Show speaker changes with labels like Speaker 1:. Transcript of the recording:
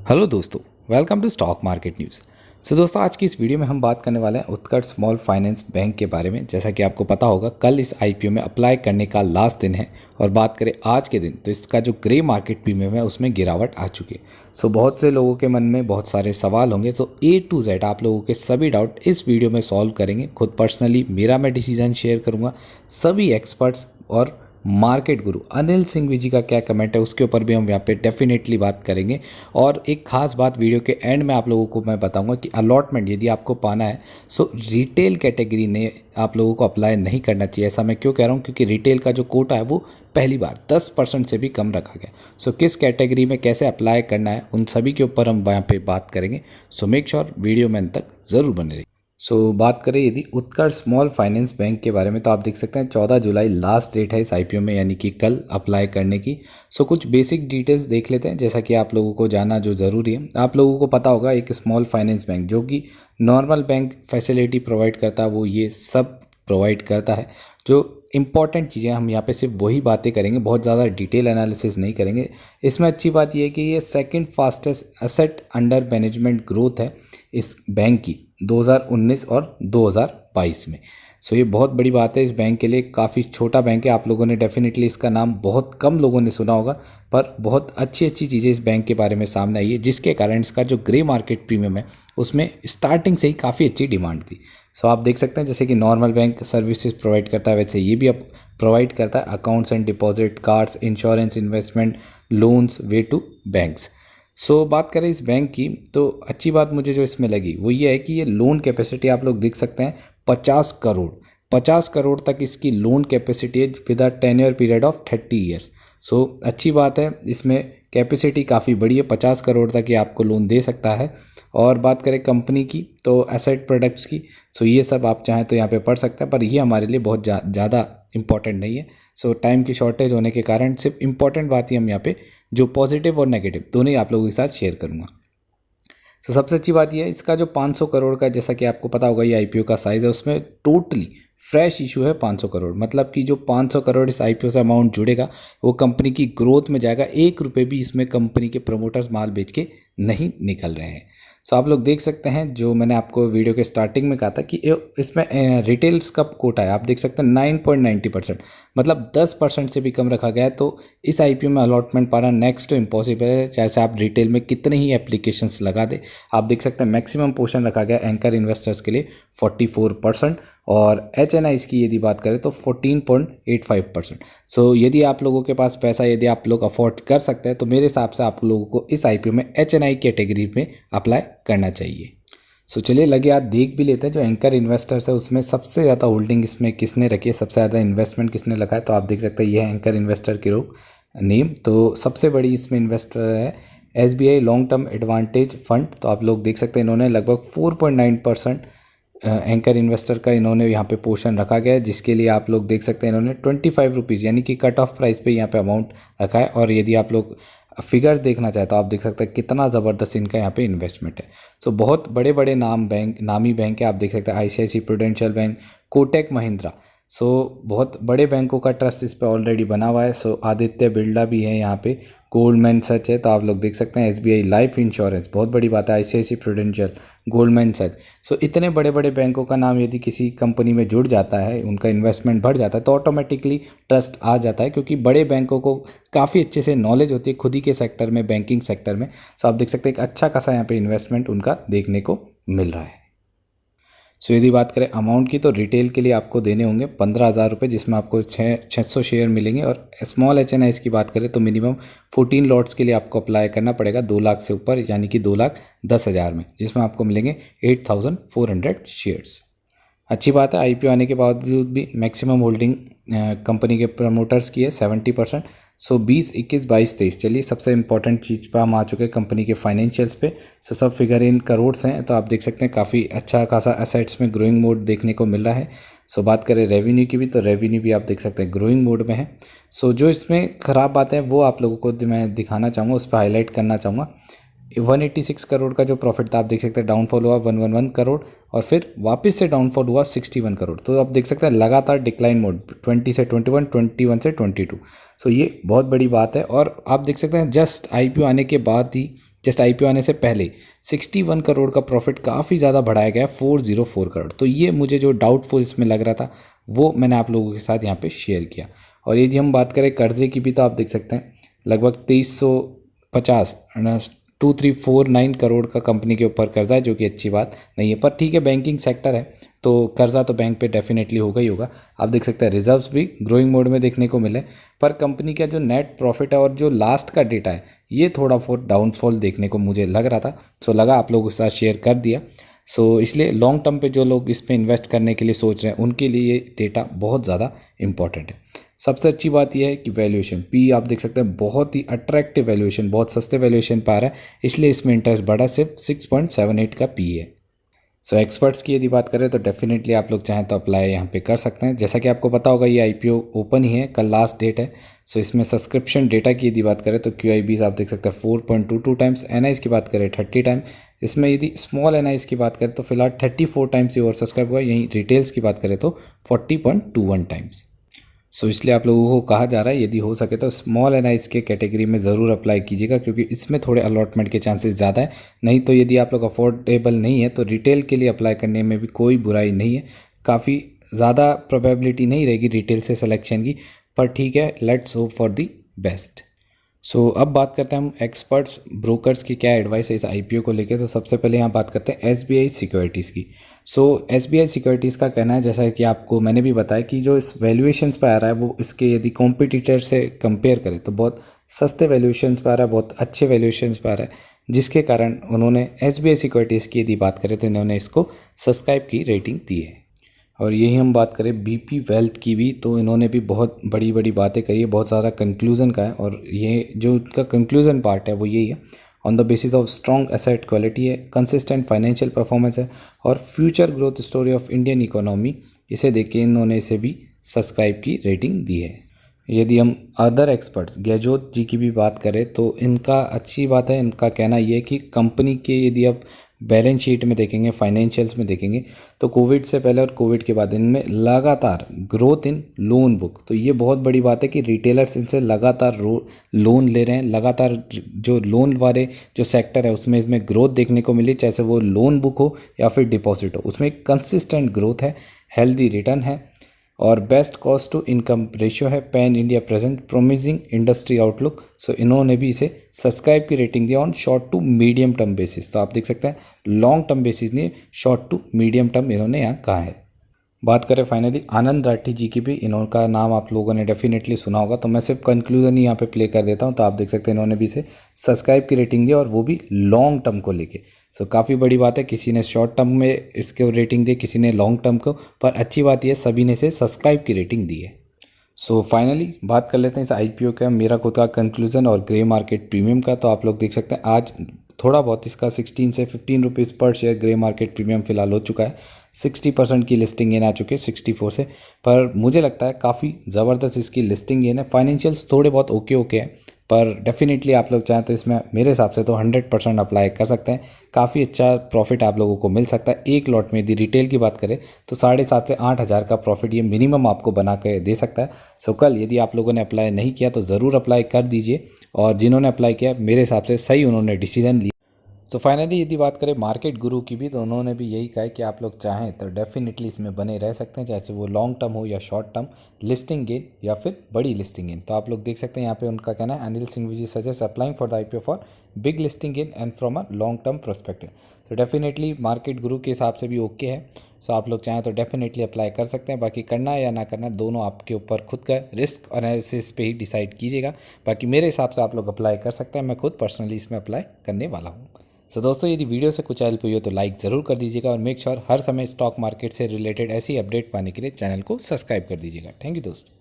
Speaker 1: Hello दोस्तों, welcome to stock market news. दोस्तों, आज की इस वीडियो में हम बात करने वाले हैं उत्कर्ष स्मॉल फाइनेंस बैंक के बारे में। जैसा कि आपको पता होगा, कल इस आईपीओ में अप्लाई करने का लास्ट दिन है और बात करें आज के दिन तो इसका जो ग्रे मार्केट प्रीमियम है उसमें गिरावट आ चुकी है। बहुत से लोगों के मन में बहुत सारे सवाल होंगे, तो A to Z आप लोगों के सभी डाउट इस वीडियो में सॉल्व करेंगे। खुद पर्सनली मेरा मैं डिसीजन शेयर करूँगा, सभी एक्सपर्ट्स और मार्केट गुरु अनिल सिंह जी का क्या कमेंट है उसके ऊपर भी हम यहाँ पे डेफिनेटली बात करेंगे। और एक खास बात वीडियो के एंड में आप लोगों को मैं बताऊंगा कि अलॉटमेंट यदि आपको पाना है रिटेल कैटेगरी ने आप लोगों को अप्लाई नहीं करना चाहिए। ऐसा मैं क्यों कह रहा हूँ, क्योंकि रिटेल का जो कोटा है वो पहली बार 10% से भी कम रखा गया। किस कैटेगरी में कैसे अप्लाई करना है उन सभी के ऊपर हम यहाँ पे बात करेंगे। मेक श्योर वीडियो में अंत तक ज़रूर बने रहिए। बात करें यदि उत्कर्ष स्मॉल फाइनेंस बैंक के बारे में, तो आप देख सकते हैं 14 जुलाई लास्ट डेट है इस आईपीओ में, यानी कि कल अप्लाई करने की। कुछ बेसिक डिटेल्स देख लेते हैं जैसा कि आप लोगों को जाना जो ज़रूरी है। आप लोगों को पता होगा एक स्मॉल फाइनेंस बैंक जो कि नॉर्मल बैंक फैसिलिटी प्रोवाइड करता है वो ये सब प्रोवाइड करता है। जो इंपॉर्टेंट चीज़ें हम यहाँ पे सिर्फ वही बातें करेंगे, बहुत ज़्यादा डिटेल एनालिसिस नहीं करेंगे। इसमें अच्छी बात यह है कि ये second fastest asset under management growth है इस बैंक की 2019 और 2022 में। ये बहुत बड़ी बात है इस बैंक के लिए। काफ़ी छोटा बैंक है, आप लोगों ने डेफिनेटली इसका नाम बहुत कम लोगों ने सुना होगा, पर बहुत अच्छी अच्छी चीज़ें इस बैंक के बारे में सामने आई है, जिसके कारण इसका जो ग्रे मार्केट प्रीमियम है उसमें स्टार्टिंग से ही काफ़ी अच्छी डिमांड थी। आप देख सकते हैं जैसे कि नॉर्मल बैंक सर्विसेज प्रोवाइड करता है वैसे ये भी अब प्रोवाइड करता है accounts and deposit, cards, insurance, investment, loans, way to banks. बात करें इस बैंक की तो अच्छी बात मुझे जो इसमें लगी वो ये है कि ये लोन कैपेसिटी आप लोग देख सकते हैं 50 करोड़ तक इसकी लोन कैपेसिटी है with a tenure period of 30 years. अच्छी बात है, इसमें कैपेसिटी काफ़ी बड़ी है, 50 करोड़ तक ये आपको लोन दे सकता है। और बात करें कंपनी की तो एसेट प्रोडक्ट्स की, ये सब आप चाहें तो यहाँ पे पढ़ सकते हैं, पर ये हमारे लिए बहुत ज़्यादा इंपॉर्टेंट नहीं है। टाइम की शॉर्टेज होने के कारण सिर्फ इंपॉर्टेंट बात ही हम यहाँ पे जो पॉजिटिव और नेगेटिव दोनों ही आप लोगों के साथ शेयर करूँगा। सबसे अच्छी बात यह है इसका जो 500 करोड़ का, जैसा कि आपको पता होगा ये आईपीओ का साइज़ है, उसमें टोटली फ्रेश इशू है 500 करोड़। मतलब कि जो 500 करोड़ इस आईपीओ से अमाउंट जुड़ेगा वो कंपनी की ग्रोथ में जाएगा। 1 रुपये भी इसमें कंपनी के प्रमोटर्स माल बेच के नहीं निकल रहे हैं। आप लोग देख सकते हैं जो मैंने आपको वीडियो के स्टार्टिंग में कहा था कि इसमें रिटेल्स का कोटा है, आप देख सकते हैं 9.90%, मतलब 10% से भी कम रखा गया है। तो इस आईपीओ में अलॉटमेंट पाना नेक्स्ट टू इम्पॉसिबल है, चाहे आप रिटेल में कितने ही एप्लीकेशंस लगा दे। आप देख सकते हैं मैक्सिमम पोर्शन रखा गया एंकर इन्वेस्टर्स के लिए 44% और HNIs की यदि बात करें तो 14.85%। यदि आप लोगों के पास पैसा, यदि आप लोग अफोर्ड कर सकते हैं तो मेरे हिसाब से आप लोगों को इस आईपीओ में HNI कैटेगरी में अप्लाई करना चाहिए। चलिए लगे आप देख भी लेते हैं जो एंकर इन्वेस्टर्स है उसमें सबसे ज़्यादा होल्डिंग इसमें किसने रखी है, सबसे ज़्यादा इन्वेस्टमेंट किसने लगा है। तो आप देख सकते हैं ये है एंकर इन्वेस्टर के लोग नेम। तो सबसे बड़ी इसमें इन्वेस्टर है SBI long term advantage fund. तो आप लोग देख सकते हैं इन्होंने लगभग 4.9% एंकर इन्वेस्टर का इन्होंने यहाँ पे पोर्शन रखा गया है, जिसके लिए आप लोग देख सकते हैं इन्होंने 25 रुपीज़ यानी कि कट ऑफ प्राइस पे यहाँ पे अमाउंट रखा है। और यदि आप लोग फिगर्स देखना चाहे तो आप देख सकते हैं कितना ज़बरदस्त इनका यहाँ पे इन्वेस्टमेंट है। बहुत बड़े बड़े नामी बैंक है, आप देख सकते हैं ICICI prudential bank, Kotak Mahindra. बहुत बड़े बैंकों का ट्रस्ट इस पर ऑलरेडी बना हुआ है। आदित्य बिरला भी है यहाँ पे, गोल्डमैन सच है। तो आप लोग देख सकते हैं SBI लाइफ इंश्योरेंस, बहुत बड़ी बात है, ICICI प्रूडेंशियल, गोल्डमैन सच। इतने बड़े बड़े बैंकों का नाम यदि किसी कंपनी में जुड़ जाता है, उनका इन्वेस्टमेंट बढ़ जाता है तो ऑटोमेटिकली ट्रस्ट आ जाता है, क्योंकि बड़े बैंकों को काफ़ी अच्छे से नॉलेज होती है खुद ही के सेक्टर में, बैंकिंग सेक्टर में। आप देख सकते हैं एक अच्छा खासा यहाँ पे इन्वेस्टमेंट उनका देखने को मिल रहा है। यदि बात करें अमाउंट की तो रिटेल के लिए आपको देने होंगे 15,000 रुपये, जिसमें आपको 600 शेयर मिलेंगे। और स्मॉल HNIs की बात करें तो मिनिमम 14 लॉट्स के लिए आपको अप्लाई करना पड़ेगा 2 लाख से ऊपर, यानी कि 2,10,000 में, जिसमें आपको मिलेंगे 8,400 शेयर्स। अच्छी बात है, आईपीओ आने के बावजूद भी मैक्सिमम होल्डिंग कंपनी के प्रमोटर्स की है 70%। 20, 21, 22, 23, चलिए सबसे इंपॉर्टेंट चीज़ पर हम आ चुके हैं कंपनी के फाइनेंशियल्स पे। सब फिगर इन करोड्स हैं। तो आप देख सकते हैं काफ़ी अच्छा खासा एसेट्स में ग्रोइंग मोड देखने को मिल रहा है। बात करें रेवेन्यू की भी तो रेवेन्यू भी आप देख सकते हैं ग्रोइंग मोड में है। जो इसमें ख़राब बात है वो आप लोगों को मैं दिखाना चाहूँगा, उस पर हाईलाइट करना चाहूँगा। 186 करोड़ का जो प्रॉफिट था आप देख सकते हैं डाउनफॉल हुआ 111 करोड़ और फिर वापस से डाउनफॉल हुआ 61 करोड़। तो आप देख सकते हैं लगातार डिक्लाइन मोड 20 से 21, 21 से 22। ये बहुत बड़ी बात है। और आप देख सकते हैं जस्ट आईपीओ आने के बाद ही जस्ट आईपीओ आने से पहले 61 करोड़ का प्रॉफिट काफ़ी ज़्यादा बढ़ाया गया 404 करोड़। तो ये मुझे जो डाउटफुल इसमें लग रहा था वो मैंने आप लोगों के साथ यहाँ पे शेयर किया। और यदि हम बात करें कर्जे की भी तो आप देख सकते हैं लगभग 2350 2349 करोड़ का कंपनी के ऊपर कर्जा है, जो कि अच्छी बात नहीं है। पर ठीक है, बैंकिंग सेक्टर है तो कर्जा तो बैंक पे डेफिनेटली होगा ही होगा। आप देख सकते हैं रिजर्व्स भी ग्रोइंग मोड में देखने को मिले, पर कंपनी का जो नेट प्रॉफिट है और जो लास्ट का डेटा है ये थोड़ा बहुत डाउनफॉल देखने को मुझे लग रहा था। सो लगा आप लोगों के साथ शेयर कर दिया। सो इसलिए लॉन्ग टर्म पे जो लोग इस पर इन्वेस्ट करने के लिए सोच रहे हैं उनके लिए ये डेटा बहुत ज़्यादा इंपॉर्टेंट है। सबसे अच्छी बात यह है कि वैल्यूएशन पी आप देख सकते हैं बहुत ही अट्रैक्टिव वैल्यूएशन, बहुत सस्ते वैल्यूएशन पा रहा है, इसलिए इसमें इंटरेस्ट बढ़ा, सिर्फ 6.78 का पी है। सो एक्सपर्ट्स की यदि बात करें तो डेफिनेटली आप लोग चाहें तो अप्लाई यहाँ पे कर सकते हैं। जैसा कि आपको पता होगा ये आईपीओ ओपन ही है, कल लास्ट डेट है। सो इसमें सब्सक्रिप्शन डेटा की यदि बात करें तो QIBs आप देख सकते हैं 4.22 टाइम्स, NIs की बात करें 30 टाइम्स। इसमें यदि स्मॉल NIs की बात करें तो फिलहाल 34 टाइम्स ही ओवर सब्सक्राइब हुआ। यहीं रिटेल्स की बात करें तो 40.21 टाइम्स। सो इसलिए आप लोगों को कहा जा रहा है यदि हो सके तो स्मॉल NIs के कैटेगरी में ज़रूर अप्लाई कीजिएगा, क्योंकि इसमें थोड़े अलॉटमेंट के चांसेस ज़्यादा है। नहीं तो यदि आप लोग अफोर्डेबल नहीं है तो रिटेल के लिए अप्लाई करने में भी कोई बुराई नहीं है। काफ़ी ज़्यादा प्रोबेबिलिटी नहीं रहेगी रिटेल से सिलेक्शन की, पर ठीक है, let's hope for the best. So अब बात करते हैं हम एक्सपर्ट्स ब्रोकर्स की क्या एडवाइस है इस आईपीओ को लेके। तो सबसे पहले यहाँ बात करते हैं SBI सिक्योरिटीज़ की। सो SBI सिक्योरिटीज़ का कहना है, जैसा कि आपको मैंने भी बताया, कि जो इस वैल्यूएशंस पे आ रहा है वो इसके यदि कॉम्पिटिटर से कंपेयर करें तो बहुत सस्ते वैल्यूएशंस पे आ रहा है, बहुत अच्छे वैल्यूएशंस पे आ रहा है, जिसके कारण उन्होंने SBI सिक्योरिटीज़ की यदि बात करें तो इन्होंने इसको सब्सक्राइब की रेटिंग दी है। और यही हम बात करें BP वेल्थ की भी, तो इन्होंने भी बहुत बड़ी बड़ी बातें कही है, बहुत सारा कंक्लूज़न का है। और ये जो इनका कंक्लूज़न पार्ट है वो यही है, on the basis of strong asset quality है, कंसिस्टेंट फाइनेंशियल परफॉर्मेंस है और future growth story of Indian economy, इसे देख के इन्होंने इसे भी सब्सक्राइब की रेटिंग दी है। यदि हम अदर एक्सपर्ट्स गहलोत जी की भी बात करें तो इनका अच्छी बात है, इनका कहना ये है कि कंपनी के यदि आप बैलेंस शीट में देखेंगे, फाइनेंशियल्स में देखेंगे, तो कोविड से पहले और कोविड के बाद इनमें लगातार ग्रोथ इन लोन बुक, तो ये बहुत बड़ी बात है कि रिटेलर्स इनसे लगातार लोन ले रहे हैं। लगातार जो लोन वाले जो सेक्टर है उसमें इसमें ग्रोथ देखने को मिली, चाहे वो लोन बुक हो या फिर डिपॉजिट हो, उसमें कंसिस्टेंट ग्रोथ है, हेल्दी रिटर्न है और best cost to income ratio है, pan India present, promising industry outlook. So इन्होंने भी इसे सब्सक्राइब की रेटिंग दिया on short to medium term basis. तो आप देख सकते हैं लॉन्ग टर्म बेसिस नहीं, शॉर्ट टू मीडियम टर्म इन्होंने यहाँ कहा है। बात करें फाइनली आनंद राठी जी की भी, इनका नाम आप लोगों ने डेफिनेटली सुना होगा, तो मैं सिर्फ कंक्लूजन ही यहाँ पे प्ले कर देता हूँ। तो आप देख सकते हैं इन्होंने भी इसे सब्सक्राइब की रेटिंग दी और वो भी लॉन्ग टर्म को लेके। सो काफ़ी बड़ी बात है, किसी ने शॉर्ट टर्म में इसके रेटिंग दी, किसी ने लॉन्ग टर्म को, पर अच्छी बात यह सभी ने इसे सब्सक्राइब की रेटिंग दी है। सो फाइनली बात कर लेते हैं इस आईपीओ का मेरा खुद का कंक्लूजन और ग्रे मार्केट प्रीमियम का। तो आप लोग देख सकते हैं आज थोड़ा बहुत इसका 16 से 15 रुपीज़ पर शेयर ग्रे मार्केट प्रीमियम फिलहाल हो चुका है। 60% की लिस्टिंग गेन आ चुकी है 64 से, पर मुझे लगता है काफ़ी ज़बरदस्त इसकी लिस्टिंग गेन है। फाइनेंशियल्स थोड़े बहुत ओके है, पर डेफिनेटली आप लोग चाहें तो इसमें मेरे हिसाब से तो 100% अप्लाई कर सकते हैं। काफ़ी अच्छा प्रॉफिट आप लोगों को मिल सकता है एक लॉट में। यदि रिटेल की बात करें तो 7,500 से 8,000 का प्रॉफिट ये मिनिमम आपको बना के दे सकता है। सो कल यदि आप लोगों ने अप्लाई नहीं किया तो ज़रूर अप्लाई कर दीजिए, और जिन्होंने अप्लाई किया मेरे हिसाब से सही उन्होंने डिसीजन लिया। तो फाइनली यदि बात करें मार्केट गुरु की भी, तो उन्होंने भी यही कहा है कि आप लोग चाहें तो डेफिनेटली इसमें बने रह सकते हैं, चाहे वो लॉन्ग टर्म हो या शॉर्ट टर्म, लिस्टिंग गेन या फिर बड़ी लिस्टिंग गेन। तो आप लोग देख सकते हैं यहाँ पे उनका कहना है, Anil Singh ji suggest applying for the IPO for big listing gain and from a long term perspective. तो डेफिनेटली मार्केट गुरु के हिसाब से भी ओके है। सो आप लोग चाहें तो डेफिनेटली अप्लाई कर सकते हैं। बाकी करना है या ना करना दोनों आपके ऊपर खुद का रिस्क एनालिसिस पे ही डिसाइड कीजिएगा। बाकी मेरे हिसाब से आप लोग अप्लाई कर सकते हैं, मैं खुद पर्सनली इसमें अप्लाई करने वाला हूँ। सो दोस्तों यदि वीडियो से कुछ हेल्प हुई हो तो लाइक ज़रूर कर दीजिएगा, और मेक श्योर हर समय स्टॉक मार्केट से रिलेटेड ऐसी अपडेट पाने के लिए चैनल को सब्सक्राइब कर दीजिएगा। थैंक यू दोस्तों।